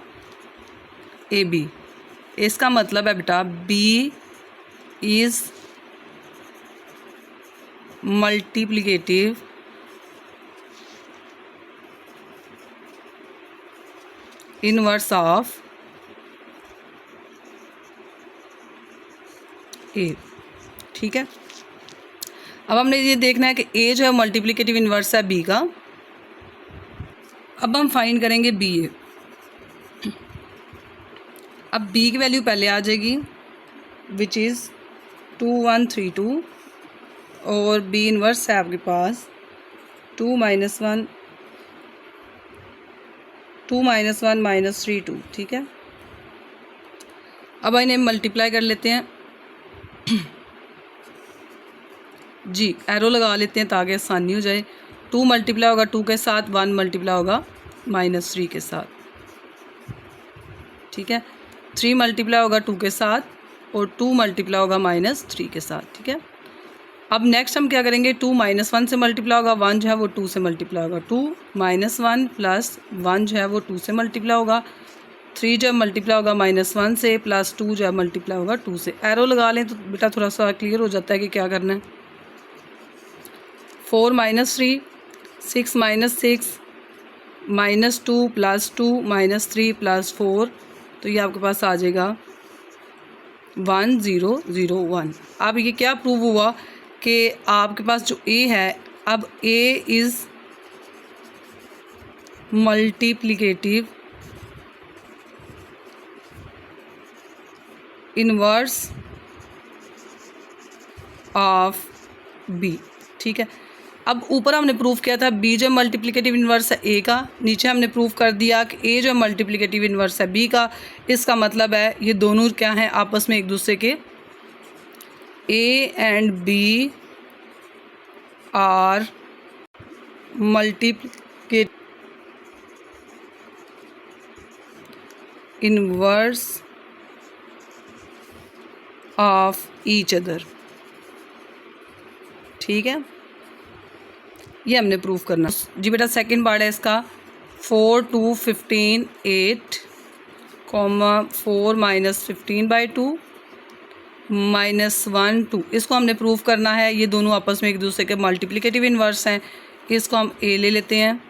ए बी। इसका मतलब है बेटा B is multiplicative inverse of A. ठीक है, अब हमने ये देखना है कि ए जो है मल्टीप्लिकेटिव इनवर्स है बी का। अब हम फाइंड करेंगे बी ए। अब बी की वैल्यू पहले आ जाएगी विच इज़ 2132 और बी इनवर्स है आपके पास 2 - 1 -3 2। ठीक है, अब इन्हें मल्टीप्लाई कर लेते हैं जी, एरो लगा लेते हैं ताकि आसानी हो जाए। 2 मल्टीप्लाई होगा 2 के साथ, 1 मल्टीप्लाई होगा -3 के साथ। ठीक है, 3 मल्टीप्लाई होगा 2 के साथ और 2 मल्टीप्लाई होगा -3 के साथ। ठीक है, अब नेक्स्ट हम क्या करेंगे, 2 -1 से मल्टीप्लाई होगा, 1 जो है वो 2 से मल्टीप्लाई होगा, 2 - 1 प्लस 1 जो है वो 2 से मल्टीप्लाई होगा, 3 जो है मल्टीप्लाई होगा -1 से, प्लस 2 जो है मल्टीप्लाई होगा 2 से। एरो लगा लें तो बेटा थोड़ा सा क्लियर हो जाता है कि क्या करना है। 4 - 3 6 - 6 -2 प्लस 2 -3 प्लस 4, तो ये आपके पास आ जाएगा 1001। अब ये क्या प्रूव हुआ कि आपके पास जो ए है, अब A is multiplicative inverse of B. ठीक है, अब ऊपर हमने प्रूफ किया था बी जो मल्टीप्लिकेटिव इन्वर्स है ए का, नीचे हमने प्रूफ कर दिया कि ए जो मल्टीप्लिकेटिव इन्वर्स है बी का। इसका मतलब है ये दोनों क्या हैं, आपस में एक दूसरे के, A and B are multiplicative inverse of each other. ठीक है, ये हमने प्रूफ करना जी बेटा। सेकंड पार्ट है इसका 4 2 15 8 4 -15/2 -1 2। इसको हमने प्रूफ करना है, ये दोनों आपस में एक दूसरे के मल्टीप्लिकेटिव इन्वर्स हैं। इसको हम ए ले लेते हैं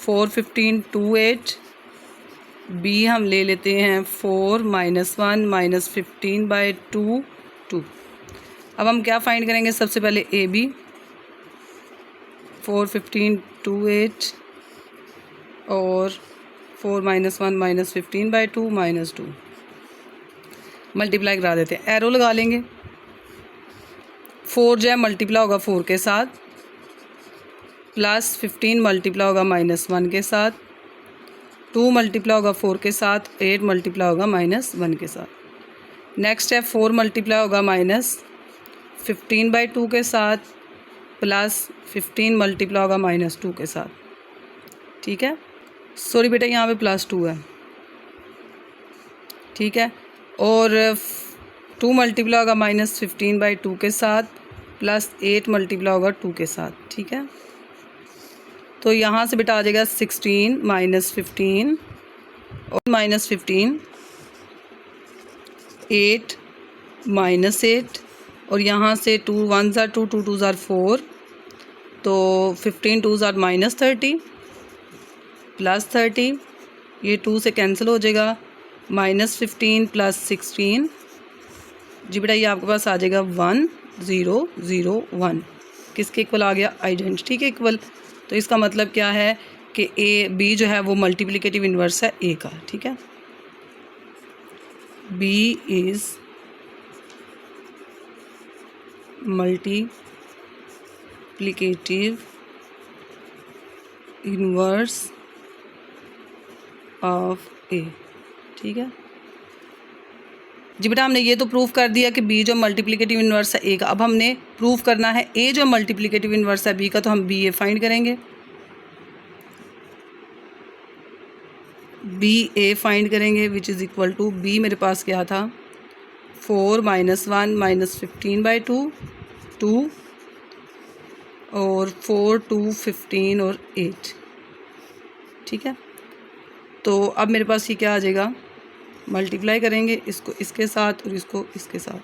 4 15 2 8, बी हम ले लेते हैं 4 -1 -15/2 2। अब हम क्या फाइंड करेंगे, सबसे पहले ए बी 4 15 2 8 और 4 -1 -15/2 -2 मल्टीप्लाई करा देते हैं। एरो लगा लेंगे, 4 जो है मल्टीप्लाई होगा 4 के साथ, प्लस 15 मल्टीप्लाई होगा -1 के साथ, 2 मल्टीप्लाई होगा 4 के साथ, 8 मल्टीप्लाई होगा -1 के साथ। नेक्स्ट है 4 मल्टीप्लाई होगा -15/2 के साथ, प्लस 15 मल्टीप्लाई होगा -2 के साथ। ठीक है, सॉरी बेटा यहाँ पे +2 है। ठीक है, और 2 मल्टीप्लाई होगा -15/2 के साथ, प्लस 8 मल्टीप्लाई होगा 2 के साथ। ठीक है, तो यहाँ से बेटा आ जाएगा 16 -15 और -15 8 -8 और यहाँ से 2 1 ज़ार 2 2 2 ज़ार 4, तो 15 2 ज़ार -30 प्लस 30, ये 2 से कैंसिल हो जाएगा, -15 प्लस 16 जी बेटा, ये आपके पास आ जाएगा 1001। किसके इक्वल आ गया, आइडेंटिटी के इक्वल। तो इसका मतलब क्या है कि ए बी जो है वो मल्टीप्लिकेटिव इन्वर्स है ए का। ठीक है, B is multiplicative inverse of A. ठीक है जी बेटा, हमने ये तो प्रूफ कर दिया कि बी जो मल्टीप्लिकेटिव इन्वर्स है ए का। अब हमने प्रूफ करना है ए जो मल्टीप्लिकेटिव इन्वर्स है बी का, तो हम बी ए फाइंड करेंगे। बी ए फाइंड करेंगे which is equal to, B मेरे पास क्या था 4 -1 -15/2 2 और 4 2 15 और 8। ठीक है, तो अब मेरे पास ये क्या आ जाएगा, मल्टीप्लाई करेंगे इसको इसके साथ और इसको इसके साथ।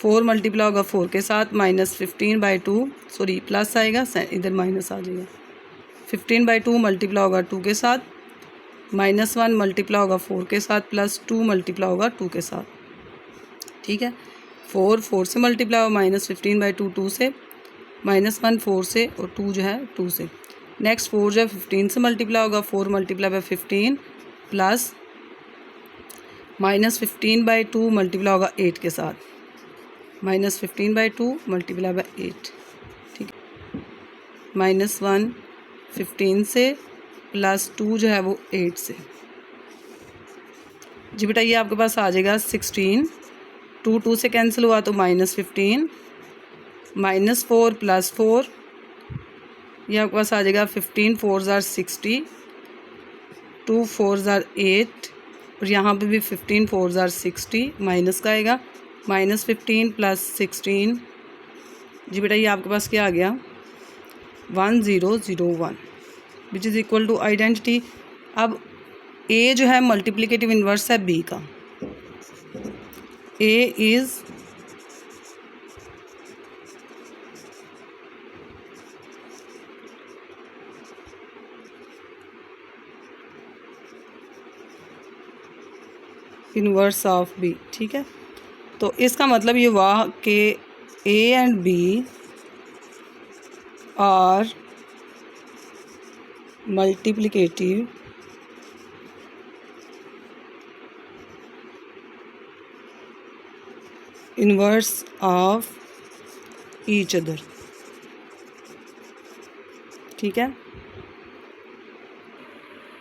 4 मल्टीप्लाई होगा 4 के साथ, -15/2 सॉरी प्लस आएगा, इधर माइनस आ जाएगा। 15/2 मल्टीप्लाई होगा 2 के साथ, -1 मल्टीप्लाई होगा 4 के साथ, प्लस 2 मल्टीप्लाई होगा 2 के साथ। ठीक है, 4 से मल्टीप्लाई होगा, -15/2 2 से, -1 4 से और 2 जो है 2 से। नेक्स्ट 4 जो है 15 से मल्टीप्लाई होगा, 4 मल्टीप्लाई बाय 15 प्लस -15/2 मल्टीप्लाई होगा 8 के साथ, -15/2 मल्टीप्लाई बाई 8, ठीक है। -1 15 से +2 जो है वो 8 से। जी बेटा ये आपके पास आ जाएगा 16, 2 से कैंसिल हुआ तो -15, -4 +4, ये आपके पास आ जाएगा 15 4 ज़ार 60, 2 4 ज़ार 8, और यहाँ पे भी 15 4 ज़ार 60 माइनस का आएगा, -15 +16। जी बेटा ये आपके पास क्या आ गया 1001 which is equal to identity. अब ए जो है मल्टीप्लिकेटिव इन्वर्स है बी का, A is inverse of B, ठीक है। तो इसका मतलब ये हुआ कि A and B are multiplicative inverse of each other, ठीक है।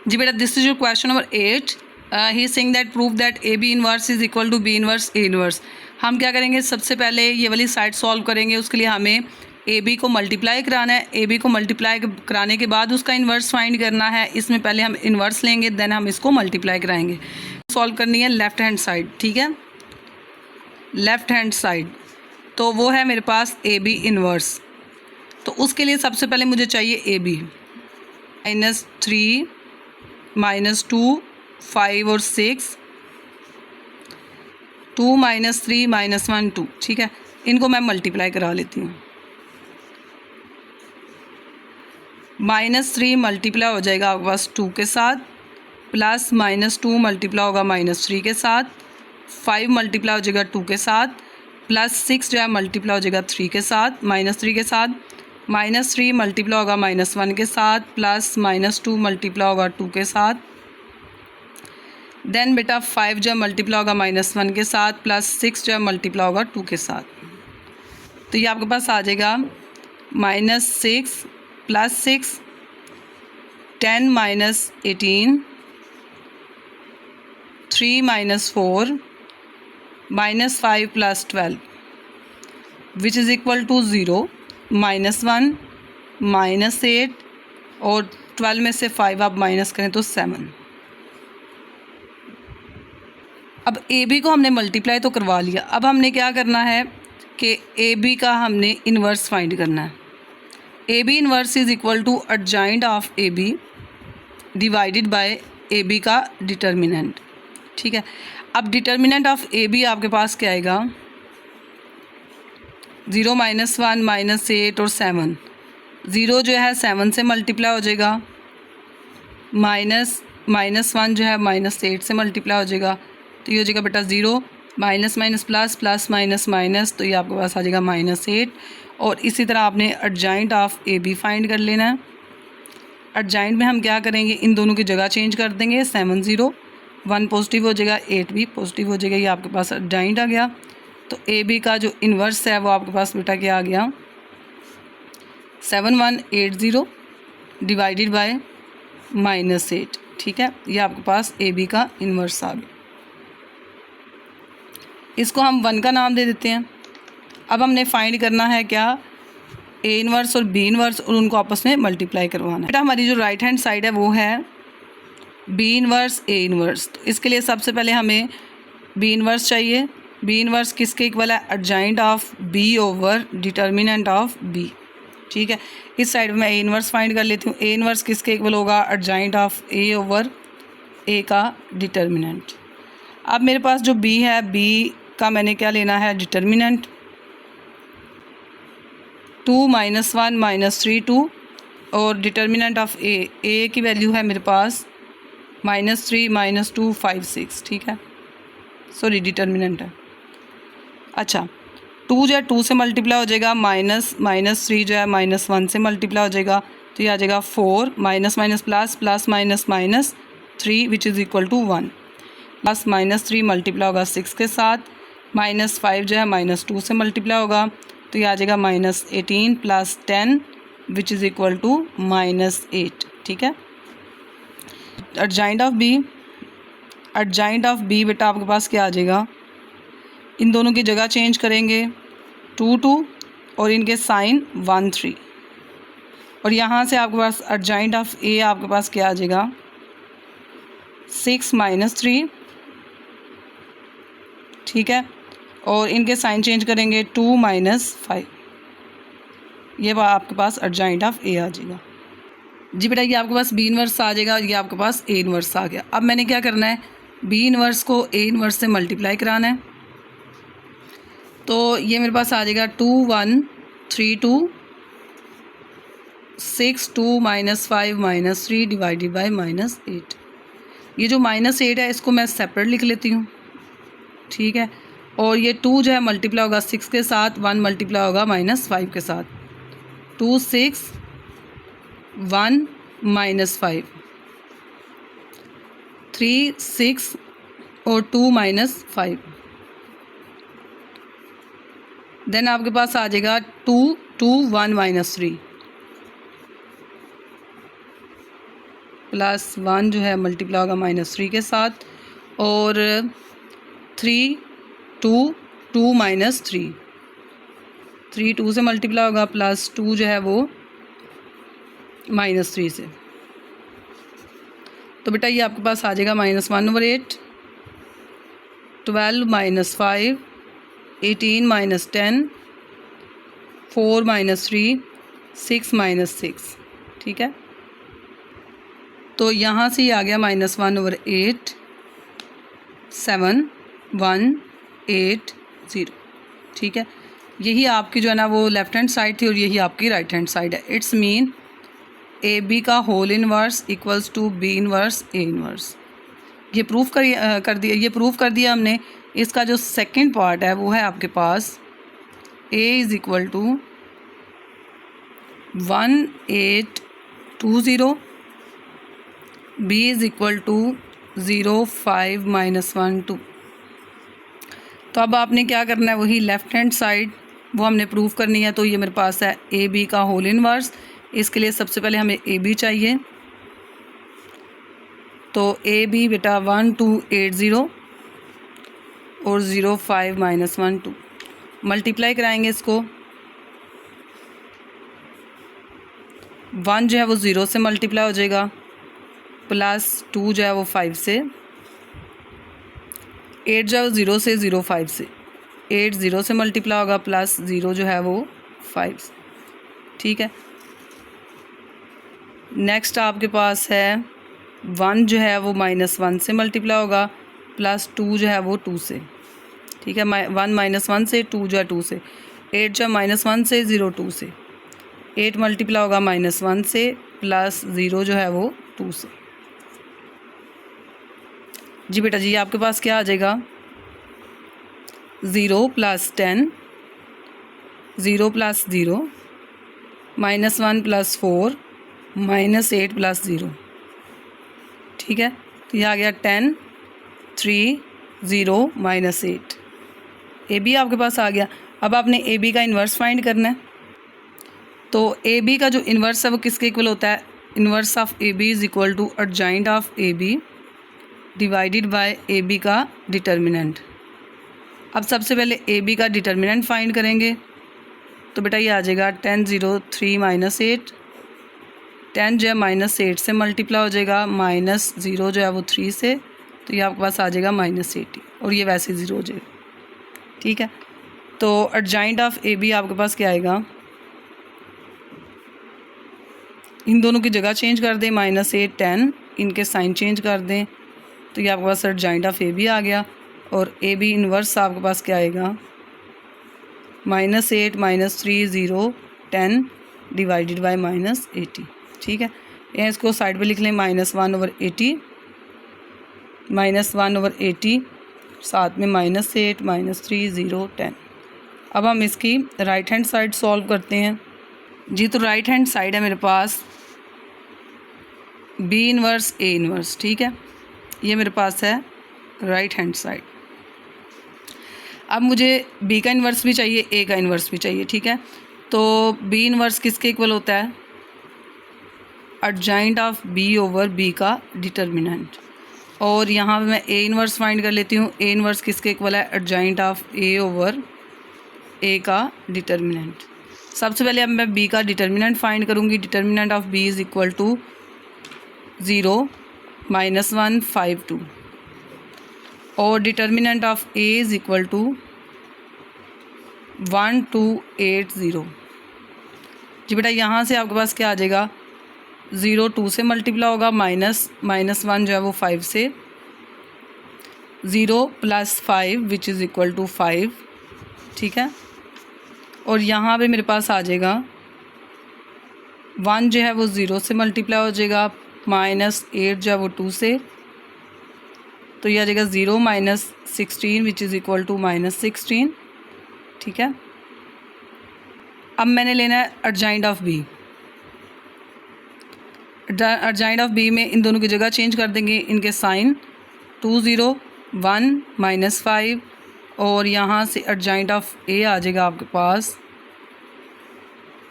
जी बेटा this is your question number 8। He is saying that prove that A B inverse is equal to B inverse A inverse. हम क्या करेंगे, सबसे पहले ये वाली साइड सॉल्व करेंगे। उसके लिए हमें ए बी को मल्टीप्लाई कराना है। ए बी को मल्टीप्लाई कराने के बाद उसका इन्वर्स फाइंड करना है। इसमें पहले हम इन्वर्स लेंगे, देन हम इसको मल्टीप्लाई कराएंगे। सॉल्व करनी है लेफ्ट हैंड साइड, ठीक है, लेफ्ट हैंड साइड। तो वो है मेरे पास ए बी इन्वर्स। तो उसके लिए सबसे पहले मुझे चाहिए ए बी, -3 -2 5 और 6, 2 -3 -1 2, ठीक है। इनको मैं मल्टीप्लाई करा लेती हूँ। -3 मल्टीप्लाई हो जाएगा आपके पास 2 के साथ, प्लस -2 मल्टीप्लाई होगा -3 के साथ, 5 मल्टीप्लाई हो जाएगा 2 के साथ, प्लस 6 जो है मल्टीप्लाई हो जाएगा 3 के साथ, -3 के साथ, -3 मल्टीप्लाई होगा -1 के साथ, प्लस -2 मल्टीप्लाई होगा 2 के साथ, देन बेटा 5 जो है मल्टीप्लाई होगा -1 के साथ, प्लस 6 जो है मल्टीप्लाई होगा 2 के साथ। तो ये आपके पास आ जाएगा -6 + 6 10 - 18, 3 - 4 -5 + 12 विच इज़ इक्वल टू 0, -1 -8 और 12 में से 5 आप माइनस करें तो 7। अब ए बी को हमने मल्टीप्लाई तो करवा लिया। अब हमने क्या करना है कि ए बी का हमने इन्वर्स फाइंड करना है। A B inverse is equal to adjoint of A B divided by A B का डिटर्मिनेंट, ठीक है। अब डिटर्मिनेंट ऑफ ए बी आपके पास क्या आएगा, 0 -1 -8 और 7। 0 जो है 7 से मल्टीप्लाई हो जाएगा, -1 जो है -8 से मल्टीप्लाई हो जाएगा। तो ये हो जाएगा बेटा 0 minus minus plus plus minus minus, तो ये आपके पास आ जाएगा -8। और इसी तरह आपने adjoint of A B find कर लेना है। एडजॉइंट में हम क्या करेंगे, इन दोनों की जगह चेंज कर देंगे। 7 0 1 पॉजिटिव हो जाएगा, 8 भी पॉजिटिव हो जाएगा। ये आपके पास एडजॉइंट आ गया। तो ए बी का जो इन्वर्स है वो आपके पास बेटा क्या आ गया, 7180 डिवाइडेड बाय -8, ठीक है। ये आपके पास ए बी का इन्वर्स आ गया। इसको हम 1 का नाम दे देते हैं। अब हमने फाइंड करना है क्या, ए इन्वर्स और बी इन्वर्स, और उनको आपस में मल्टीप्लाई करवाना है। बेटा हमारी जो राइट हैंड साइड है वो है बी इन्वर्स ए इन्वर्स। तो इसके लिए सबसे पहले हमें बी इन्वर्स चाहिए। बी इन्वर्स किसके इक्वल है, adjoint of B over determinant of B, ठीक है। इस साइड में मैं ए इन्वर्स फाइंड कर लेती हूँ। ए इन्वर्स किसके इक्वल होगा, adjoint of A over A का डिटर्मिनेंट। अब मेरे पास जो बी है, बी का मैंने क्या लेना है, डिटर्मिनेंट। 2 -1 -3 2 और डिटर्मिनेंट ऑफ ए की वैल्यू है मेरे पास -3 -2 5 6, ठीक है। सॉरी डिटर्मिनेंट है। अच्छा 2 जो है 2 से मल्टीप्लाई हो जाएगा, -3 जो है -1 से मल्टीप्लाई हो जाएगा। तो ये आ जाएगा 4 minus minus plus plus minus minus 3 which is equal to 1। Plus -3 multiply होगा 6 के साथ, -5 जो है -2 से मल्टीप्लाई होगा, तो ये आ जाएगा -18 plus 10 which is equal to -8। ठीक है, एडजॉइंट ऑफ बी बेटा आपके पास क्या आ जाएगा, इन दोनों की जगह चेंज करेंगे 2 2 और इनके साइन 1 3, और यहाँ से आपके पास एडजॉइंट ऑफ ए आपके पास क्या आ जाएगा 6 -3। ठीक है, और इनके साइन चेंज करेंगे 2 -5, ये आपके पास एडजॉइंट ऑफ ए आ जाएगा। जी बेटा ये आपके पास बी इनवर्स आ जाएगा, ये आपके पास ए इनवर्स आ गया। अब मैंने क्या करना है, बी इनवर्स को ए इनवर्स से मल्टीप्लाई कराना है, तो ये मेरे पास आ जाएगा 2 1 3 2 6 2 -5 -3 डिवाइडेड बाई -8। ये जो -8 है इसको मैं सेपरेट लिख लेती हूँ। ठीक है, और ये 2 जो है मल्टीप्लाई होगा 6 के साथ, 1 मल्टीप्लाई होगा -5 के साथ, 2 6 1 -5 3 6 और 2 -5, देन आपके पास आ जाएगा 2 2 1 -3 प्लस 1 जो है मल्टीप्लाई होगा -3 के साथ, और 3 2 2 -3 3 2 से मल्टीप्लाई होगा, प्लस 2 जो है वो -3 से, तो बेटा ये आपके पास आ जाएगा -1/8 12 -5 18 -10 4 -3 6 -6। ठीक है, तो यहाँ से ये आ गया -1/8 7 1 8 0। ठीक है, यही आपकी जो है ना वो लेफ़्ट हैंड साइड थी और यही आपकी राइट हैंड साइड है। इट्स मीन ए बी का whole inverse equals to B inverse A inverse. ये प्रूफ कर दिया हमने। इसका जो सेकंड पार्ट है वो है आपके पास A is equal to 1820, B is equal to 0 5 -1 2। तो अब आपने क्या करना है, वही लेफ़्ट हैंड साइड वो हमने प्रूफ करनी है। तो ये मेरे पास है ए बी का होल इनवर्स। इसके लिए सबसे पहले हमें ए बी चाहिए, तो ए बी बेटा 1280 और 0 5 -1 2 मल्टीप्लाई कराएंगे इसको। 1 जो है वो 0 से मल्टीप्लाई हो जाएगा, प्लस 2 जो है वो 5 से, 8 जो है वो 0 से 0 5 से, 8 0 से मल्टीप्लाई होगा, प्लस 0 जो है वो 5 से। ठीक है, नेक्स्ट आपके पास है 1 जो है वो -1 से मल्टीप्लाई होगा, प्लस 2 जो है वो 2 से। ठीक है, 1 -1 से, 2 जो है 2 से, 8 जो है -1 से 0 2 से, 8 मल्टीप्लाई होगा -1 से, प्लस 0 जो है वो 2 से। जी बेटा जी आपके पास क्या आ जाएगा 0 + 10 0 + 0 -1 + 4 -8 + 0। ठीक है, तो ये आ गया 10 3 0 -8। ए बी आपके पास आ गया। अब आपने ए बी का इन्वर्स फाइंड करना है। तो ए बी का जो इन्वर्स है वो किसके इक्वल होता है, inverse of A B is equal to adjoint of A B divided by A B का डिटर्मिनेंट। अब सबसे पहले ए बी का डिटर्मिनेंट फाइंड करेंगे, तो बेटा ये आ जाएगा 10 0 3 -8, 10 जो है -8 से मल्टीप्लाई हो जाएगा, -0 जो है वो 3 से, तो ये आपके पास आ जाएगा -80 और ये वैसे 0 हो जाएगा। ठीक है, तो एडजॉइंट ऑफ ए बी आपके पास क्या आएगा, इन दोनों की जगह चेंज कर दें, -8 10, इनके साइन चेंज कर दें, तो ये आपके पास एडजॉइंट ऑफ ए बी आ गया। और ए बी इन्वर्स आपके पास क्या आएगा -8 -3 0 10 डिवाइडेड बाय -80। ठीक है, यहाँ इसको साइड पे लिख लें, -1/80 -1/80 साथ में -8 -3 0 10। अब हम इसकी राइट हैंड साइड सॉल्व करते हैं। जी तो राइट हैंड साइड है मेरे पास बी इन्वर्स ए इन्वर्स। ठीक है, ये मेरे पास है राइट हैंड साइड। अब मुझे बी का इन्वर्स भी चाहिए, ए का इन्वर्स भी चाहिए, ठीक है। तो बी इन्वर्स किसके इक्वल होता है? Adjoint of B over B का डिटर्मिनेंट। और यहाँ पे मैं ए इन्वर्स फाइंड कर लेती हूँ। ए इन्वर्स किसके इक्वल है? Adjoint of A over A का डिटर्मिनेंट। सबसे पहले अब मैं बी का डिटर्मिनेंट फाइंड करूँगी। Determinant of B is equal to 0 -1 5 2 और determinant of A is equal to 1 2 8 0। जी बेटा यहाँ से आपके पास क्या आ जाएगा? 0 2 से मल्टीप्लाई होगा, -1 जो है वो 5 से, 0 + 5 विच इज़ इक्वल टू 5, ठीक है। और यहाँ पे मेरे पास आ जाएगा 1 जो है वो 0 से मल्टीप्लाई हो जाएगा, -8 जो है वो 2 से, तो ये आ जाएगा 0 - 16 विच इज़ इक्वल टू -16, ठीक है। अब मैंने लेना है adjoint of B. Adjoint of B में इन दोनों की जगह चेंज कर देंगे, इनके साइन 2 0 1 -5 और यहाँ से एडजॉइंट ऑफ ए आ जाएगा आपके पास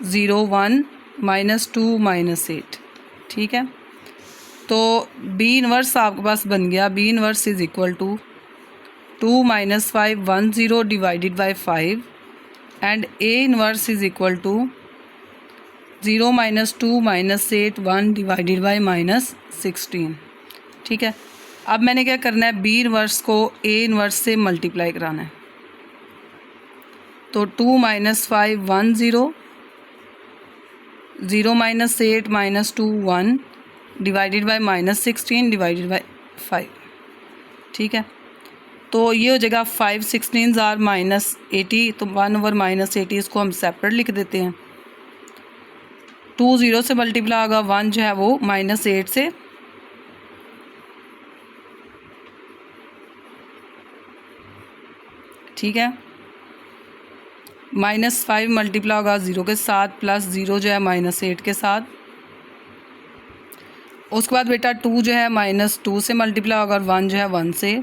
0 1 -2 -8, ठीक है। तो बी इन्वर्स आपके पास बन गया, B inverse is equal to 2 - 5 1 0 divided by 5 and A inverse is equal to 0 -2 -8 1 divided by -16, ठीक है। अब मैंने क्या करना है? बी इन्वर्स को ए इन्वर्स से मल्टीप्लाई कराना है। तो 2 - 5 1 0 0 -8 -2 1 डिवाइडेड बाई -16 डिवाइडेड बाई 5, ठीक है। तो ये हो जाएगा 5 16 आर -80, तो 1 ओवर -80 इसको हम सेपरेट लिख देते हैं। 2 0 से मल्टीप्लाई होगा, 1 जो है वो -8 से, ठीक है। -5 मल्टीप्लाई होगा 0 के साथ, प्लस 0 जो है -8 के साथ। उसके बाद बेटा 2 जो है -2 से मल्टीप्लाई होगा और 1 जो है 1 से।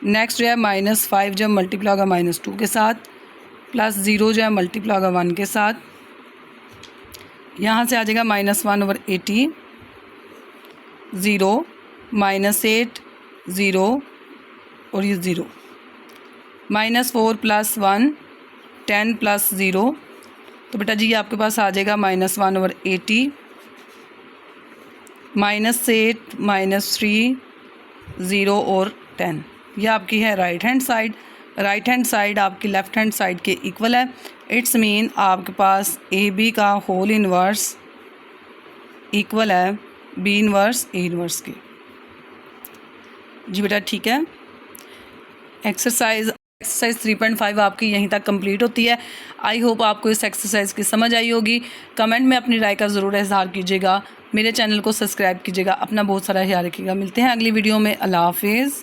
नेक्स्ट जो है -5 जब मल्टीप्लाई होगा -2 के साथ, प्लस 0 जो है मल्टीप्लाई होगा 1 के साथ। यहाँ से आ जाएगा -1 ओवर 80 0 -8 0 और ये 0 -4 + 1 10 + 0, तो बेटा जी ये आपके पास आ जाएगा -1 ओवर 80 -8 -3 0 और 10। ये आपकी है right hand side. Right hand side आपकी लेफ़्ट हैंड साइड के इक्वल है। इट्स मीन आपके पास ए बी का होल इन्वर्स इक्वल है बी इन्वर्स ए इन्वर्स के। जी बेटा ठीक है। एक्सरसाइज 3.5 आपकी यहीं तक कंप्लीट होती है। आई होप आपको इस एक्सरसाइज की समझ आई होगी। कमेंट में अपनी राय का ज़रूर इज़हार कीजिएगा। मेरे चैनल को सब्सक्राइब कीजिएगा। अपना बहुत सारा ख्याल रखिएगा। मिलते हैं अगली वीडियो में। अल्लाह हाफिज़।